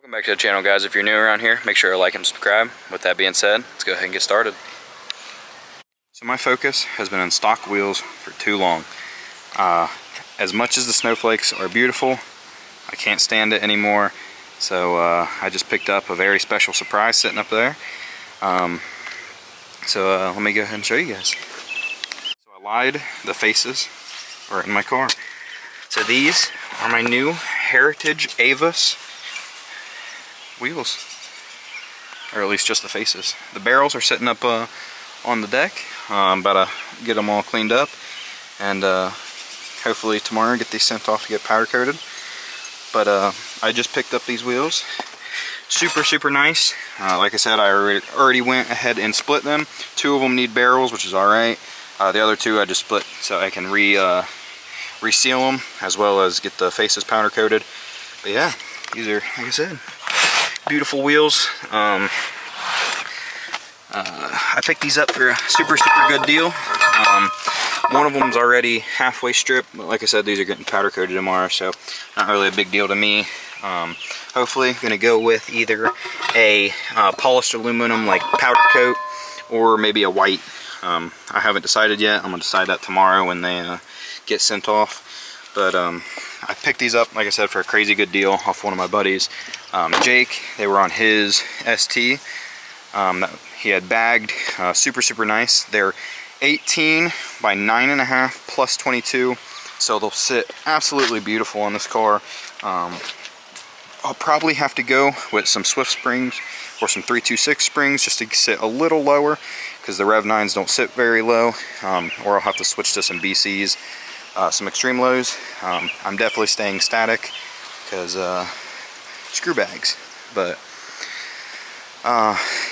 Welcome back to the channel, guys. If you're new around here, make sure to like and subscribe. With that being said, let's go ahead and get started. So my focus has been on stock wheels for too long. As much as the snowflakes are beautiful, I can't stand it anymore. So I just picked up a very special surprise sitting up there. Let me go ahead and show you guys. So I lied, the faces are in my car. So these are my new Heritage Avis wheels, or at least just the faces. The barrels are sitting up on the deck. I'm about to get them all cleaned up, and hopefully tomorrow get these sent off to get powder coated. But I just picked up these wheels. Super nice. Like I said, I already went ahead and split them. Two of them need barrels, which is alright. The other two I just split so I can reseal them, as well as get the faces powder coated. But yeah, these are, like I said, beautiful wheels. I picked these up for a super good deal. One of them's already halfway stripped, but like I said, these are getting powder coated tomorrow, so not really a big deal to me. Hopefully gonna go with either a polished aluminum like powder coat, or maybe a white. I haven't decided yet. I'm gonna decide that tomorrow when they get sent off. But I picked these up, like I said, for a crazy good deal off one of my buddies, Jake. They were on his ST that he had bagged. Super nice. They're 18 by 9.5 plus 22, so they'll sit absolutely beautiful on this car. I'll probably have to go with some Swift springs or some 326 springs just to sit a little lower, because the Rev 9s don't sit very low, or I'll have to switch to some BCs, some extreme lows. I'm definitely staying static because screw bags. But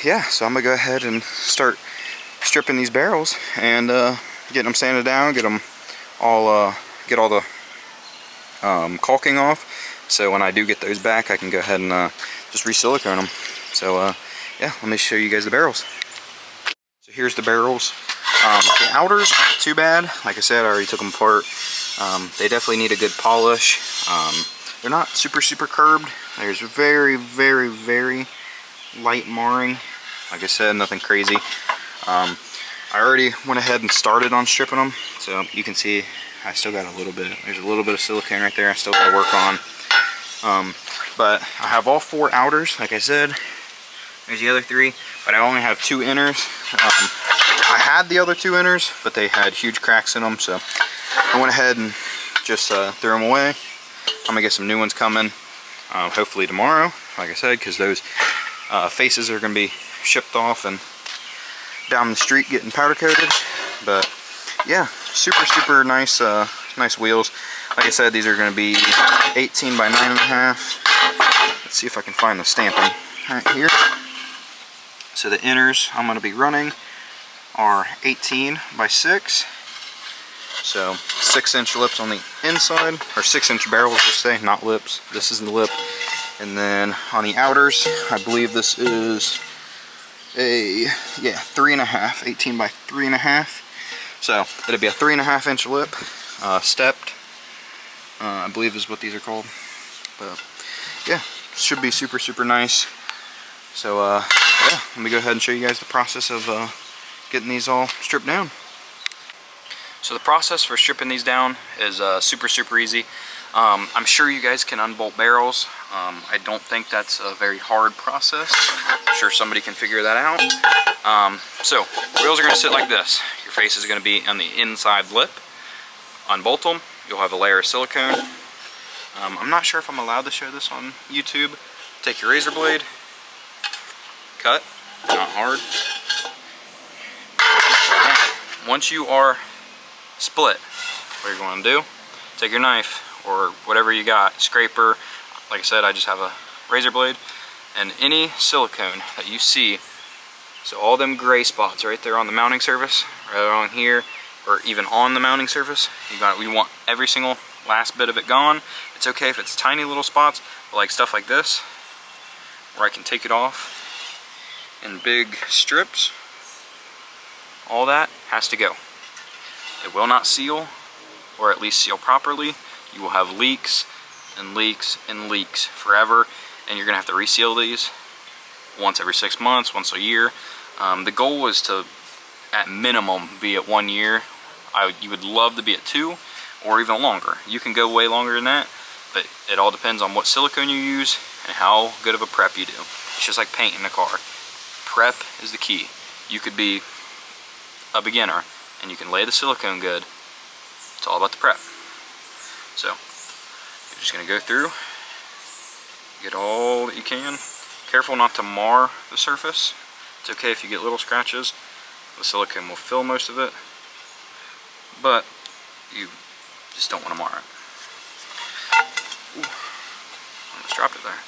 yeah, so I'm gonna go ahead and start stripping these barrels and getting them sanded down, get them all get all the caulking off, so when I do get those back, I can go ahead and just re-silicone them. So yeah, let me show you guys the barrels. So here's the barrels. The outers aren't too bad. Like I said, I already took them apart. They definitely need a good polish. They're not super curbed. There's very light marring. Like I said, nothing crazy. I already went ahead and started on stripping them, so you can see I still got a little bit. There's a little bit of silicone right there I still got to work on. But I have all four outers, like I said. There's the other three, but I only have two inners. I had the other two inners, but they had huge cracks in them, so I went ahead and just threw them away. I'm gonna get some new ones coming, hopefully tomorrow, like I said, because those faces are gonna be shipped off and down the street getting powder coated. But yeah, super nice, nice wheels. Like I said, these are gonna be 18 by 9.5. Let's see if I can find the stamping right here. So the inners I'm gonna be running are 18 by 6. So 6-inch lips on the inside, or 6-inch barrels, just say, not lips. This is the lip. And then on the outers, I believe this is a 3.5, 18 by 3.5. So it'll be a 3.5-inch lip, stepped, I believe is what these are called. But yeah, should be super nice. So yeah, let me go ahead and show you guys the process of getting these all stripped down. So the process for stripping these down is super easy. I'm sure you guys can unbolt barrels. I don't think that's a very hard process. I'm sure somebody can figure that out. So wheels are going to sit like this. Your face is going to be on the inside lip. Unbolt them. You'll have a layer of silicone. I'm not sure if I'm allowed to show this on YouTube. Take your razor blade, cut, not hard. Once you are split, what you're going to do, take your knife or whatever you got, scraper, like I said, I just have a razor blade, and any silicone that you see, so all them gray spots right there on the mounting surface, right on here, or even on the mounting surface, we want every single last bit of it gone. It's okay if it's tiny little spots, but like stuff like this, where I can take it off in big strips, all that has to go. It will not seal, or at least seal properly. You will have leaks and leaks and leaks forever, and you're gonna have to reseal these once every 6 months, once a year. The goal is to, at minimum, be at 1 year. You would love to be at 2 or even longer. You can go way longer than that, but it all depends on what silicone you use and how good of a prep you do. It's just like painting a car. Prep is the key. You could be a beginner and you can lay the silicone good. It's all about the prep. So you're just gonna go through, get all that you can. Careful not to mar the surface. It's okay if you get little scratches. The silicone will fill most of it, but you just don't want to mar it. Ooh, I almost dropped it there.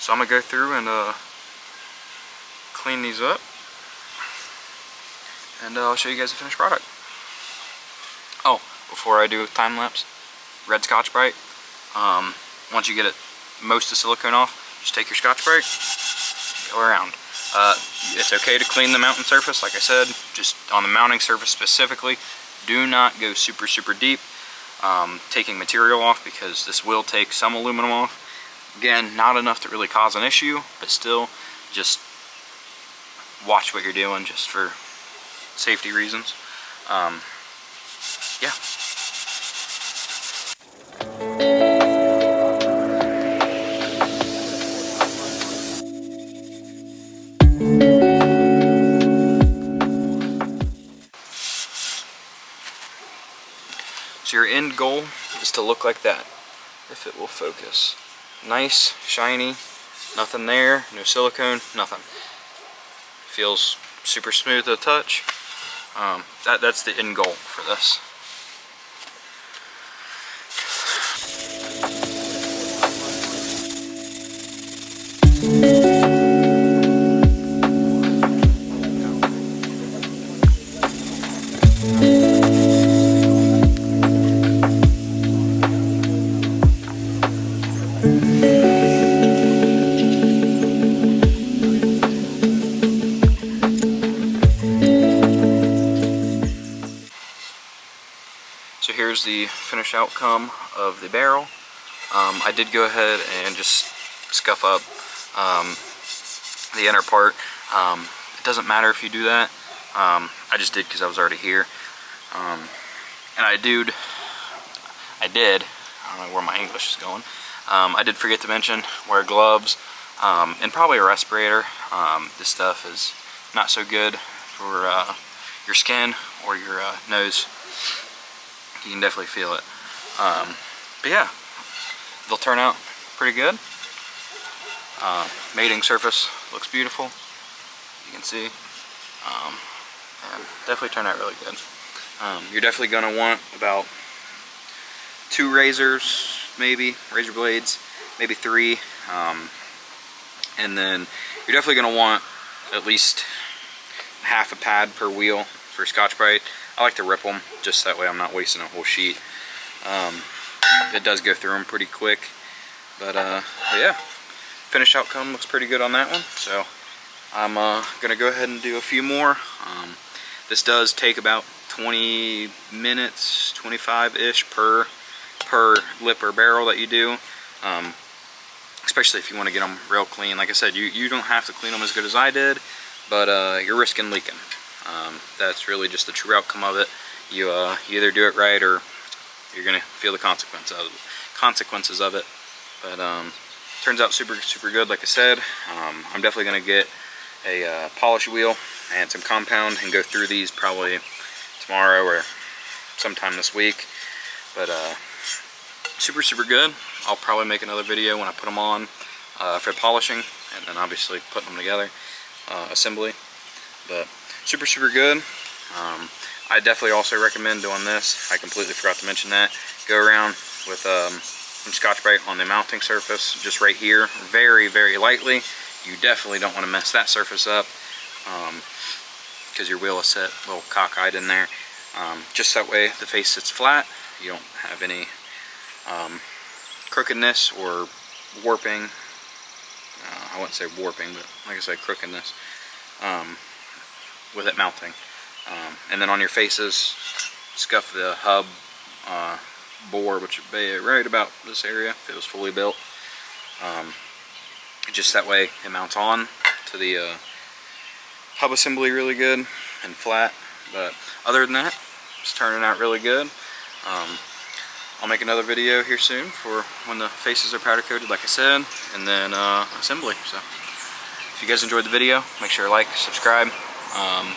So I'm gonna go through and clean these up, and I'll show you guys the finished product. Oh, before I do time lapse, red Scotch-Brite. Once you get it, most of the silicone off, just take your Scotch-Brite, go around. It's okay to clean the mounting surface, like I said, just on the mounting surface specifically. Do not go super deep taking material off, because this will take some aluminum off. Again, not enough to really cause an issue, but still, just watch what you're doing just for safety reasons. Yeah. So your end goal is to look like that, if it will focus. Nice, shiny, nothing there, no silicone, nothing. Feels super smooth to touch. That's the end goal for this. So here's the finished outcome of the barrel. I did go ahead and just scuff up the inner part. It doesn't matter if you do that. I just did because I was already here. And I did, I don't know where my English is going. I did forget to mention wear gloves and probably a respirator. This stuff is not so good for your skin or your nose. You can definitely feel it. But yeah, they'll turn out pretty good. Mating surface looks beautiful. You can see. And definitely turn out really good. You're definitely gonna want about 2 razors, maybe, razor blades, maybe 3. And then you're definitely gonna want at least half a pad per wheel for Scotch-Brite. I like to rip them, just that way I'm not wasting a whole sheet. It does go through them pretty quick, but yeah, finished outcome looks pretty good on that one. So I'm gonna go ahead and do a few more. This does take about 20 minutes, 25-ish per lip or barrel that you do, especially if you want to get them real clean. Like I said, you don't have to clean them as good as I did, but you're risking leaking. That's really just the true outcome of it. You either do it right or you're gonna feel the consequences of it. But turns out super good. Like I said, I'm definitely gonna get a polish wheel and some compound and go through these probably tomorrow or sometime this week. But super good. I'll probably make another video when I put them on for polishing, and then obviously putting them together, assembly. But super good. I definitely also recommend doing this. I completely forgot to mention that. Go around with some Scotch-Brite on the mounting surface, just right here, very lightly. You definitely don't want to mess that surface up, because your wheel is set a little cockeyed in there. Just that way the face sits flat. You don't have any crookedness or warping. I wouldn't say warping, but like I said, crookedness with it mounting. And then on your faces, scuff the hub bore, which would be right about this area if it was fully built. Just that way it mounts on to the hub assembly really good and flat. But other than that, it's turning out really good. I'll make another video here soon for when the faces are powder coated, like I said, and then assembly. So if you guys enjoyed the video, make sure to like, subscribe,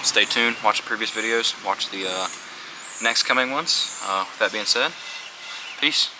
stay tuned, watch the previous videos, watch the next coming ones. With that being said, peace.